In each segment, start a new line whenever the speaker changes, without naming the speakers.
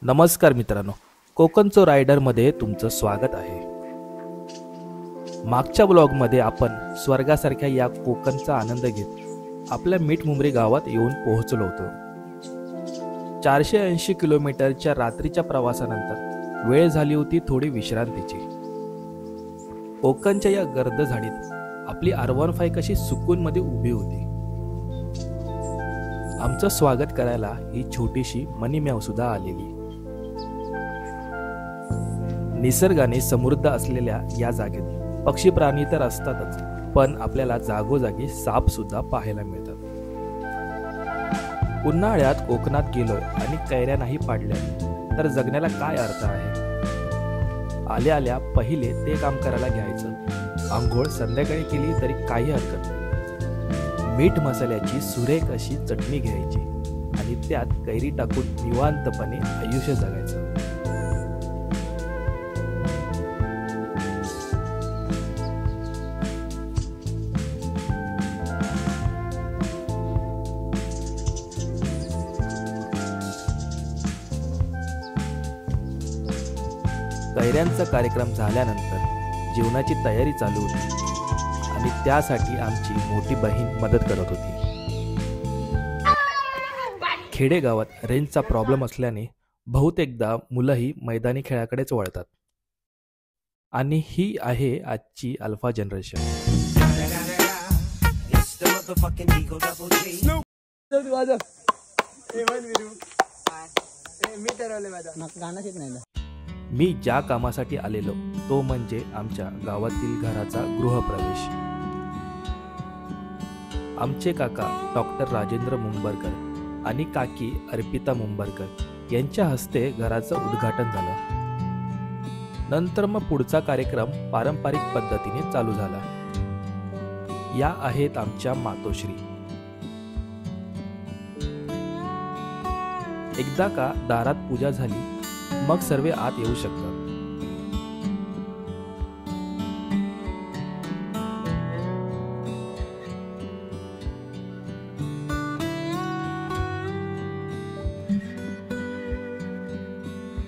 नमस्कार मित्रांनो, कोकणचो रायडरमध्ये तुमचं स्वागत आहे। मागच्या ब्लॉगमध्ये आपण स्वर्गासारख्या या कोकणचा आनंद घेत आपल्या मिठमुंबरी गावात येऊन पोहोचलो होतो। 480 किलोमीटरच्या रात्रीच्या प्रवासानंतर वेळ झाली होती थोडी विश्रांतीची। कोकणच्या या गर्द झाडीत आपली R15 कशी सुकूनमध्ये उभी होती। आमचं स्वागत करायला ही छोटीशी मनीम्याव सुद्धा आलेली। निसर्गाने समृद्ध असलेल्या या जागेत पक्षी प्राणी तर असतातच, पण आपल्याला जागोजागी साप सुद्धा पाहायला मिळतात। उन्हाळ्यात कोकणात गेलोय आणि कैऱ्या नाही पाडल्या तर जगण्याला काय अर्थ आहे। आल्या आल्या पहिले ते काम करायला घ्यायचं। आंघोळ संध्याकाळी केली तरी काही हरकत नाही। मीठ मसाल्याची सुरेख अशी चटणी घ्यायची आणि त्यात कैरी टाकून निवांतपणे आयुष्य जगायचं। कैऱ्यांचा कार्यक्रम झाल्यानंतर जेवणाची तयारी चालू होती आणि त्यासाठी आमची मोठी बहीण मदत करत होती। खेडेगावात रेंजचा प्रॉब्लेम असल्याने बहुतेकदा मुलंही मैदानी खेळाकडेच वळतात आणि ही आहे आजची अल्फा जनरेशन। मी ज्या कामासाठी आलेलो तो म्हणजे आमच्या गावातील घराचा गृहप्रवेश। आमचे काका डॉक्टर राजेंद्र मुंबरकर आणि काकी अर्पिता मुंबरकर यांच्या हस्ते घराचं उद्घाटन झालं। नंतर मग पुढचा कार्यक्रम पारंपरिक पद्धतीने चालू झाला। या आहेत आमच्या मातोश्री। एकदा का दारात पूजा झाली मग सर्व आत येऊ शकतात।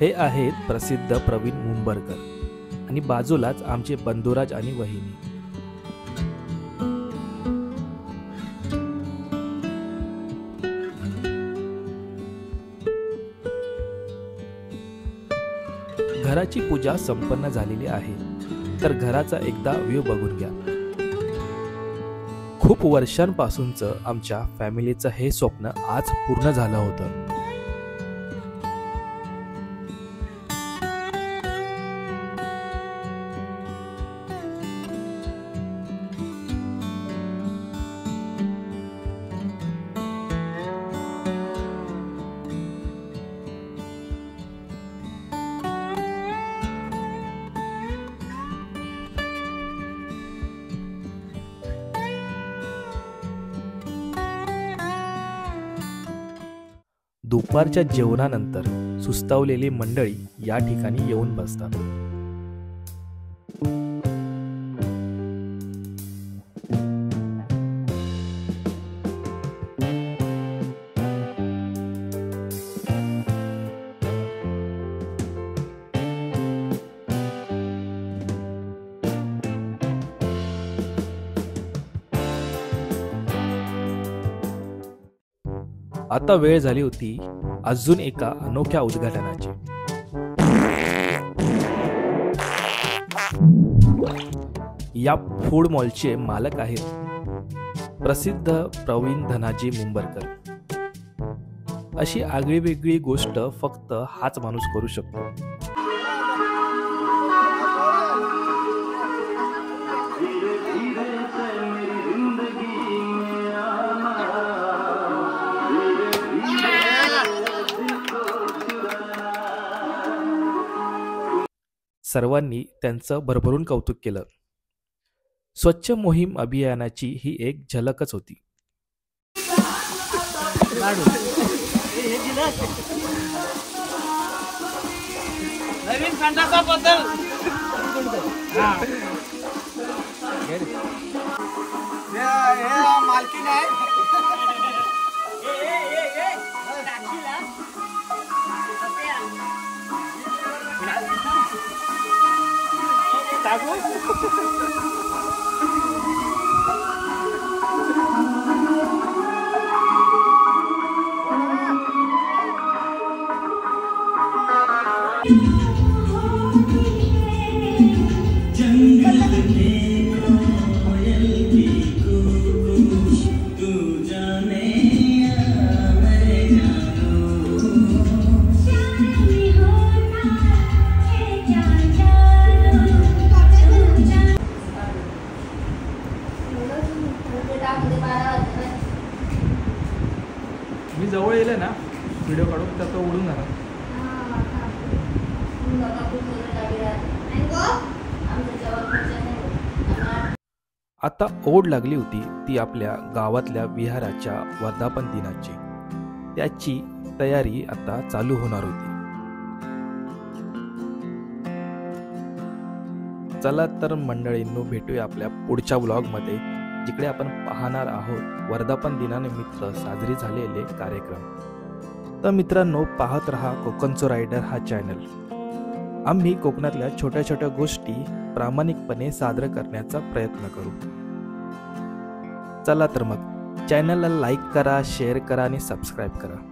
हे आहेत प्रसिद्ध प्रवीण मुंबरकर आणि बाजूलाच आमचे बंधुराज आणि वहिनी। घराची पूजा संपन्न झालेली आहे, तर घराचा एकदा व्ह्यू बघून घ्या। खूप वर्षांपासूनचं आमच्या फॅमिलीचं हे स्वप्न आज पूर्ण झालं होतं। दुपारच्या जेवणानंतर सुस्तावलेली मंडळी या ठिकाणी येऊन बसतात। आता वेळ झाली होती अजून एका अनोख्या उद्घाटनाची। या फूड मॉलचे मालक आहेत प्रसिद्ध प्रवीण धनाजी मुंबरकर। अशी आगळीवेगळी गोष्ट फक्त हाच माणूस करू शकतो। सर्वांनी त्यांचं भरभरून कौतुक केलं। स्वच्छ मोहीम अभियानाची ही एक झलकच होती। टाकू. मी जवळ येईल ना व्हिडिओ काढून तर तो उडून जाणार. आता ओढ लागली होती ती आपल्या गावातल्या विहाराच्या वर्धापन दिनाची. त्याची तयारी आता चालू होणार होती. चला तर मंडळींनो, भेटूया आपल्या पुढच्या व्लॉगमध्ये, जिकडे आपण पाहणार आहोत वर्धापन दिनानिमित्त साजरी झालेले कार्यक्रम. तर मित्रांनो, पाहत रहा कोकणचो रायडर हा चॅनल. आम्ही कोकणातल्या छोट्या छोट्या गोष्टी प्रामाणिकपणे सादर करण्याचा प्रयत्न करू. चला तर मग चॅनलला लाईक करा, शेअर करा आणि सबस्क्राईब करा.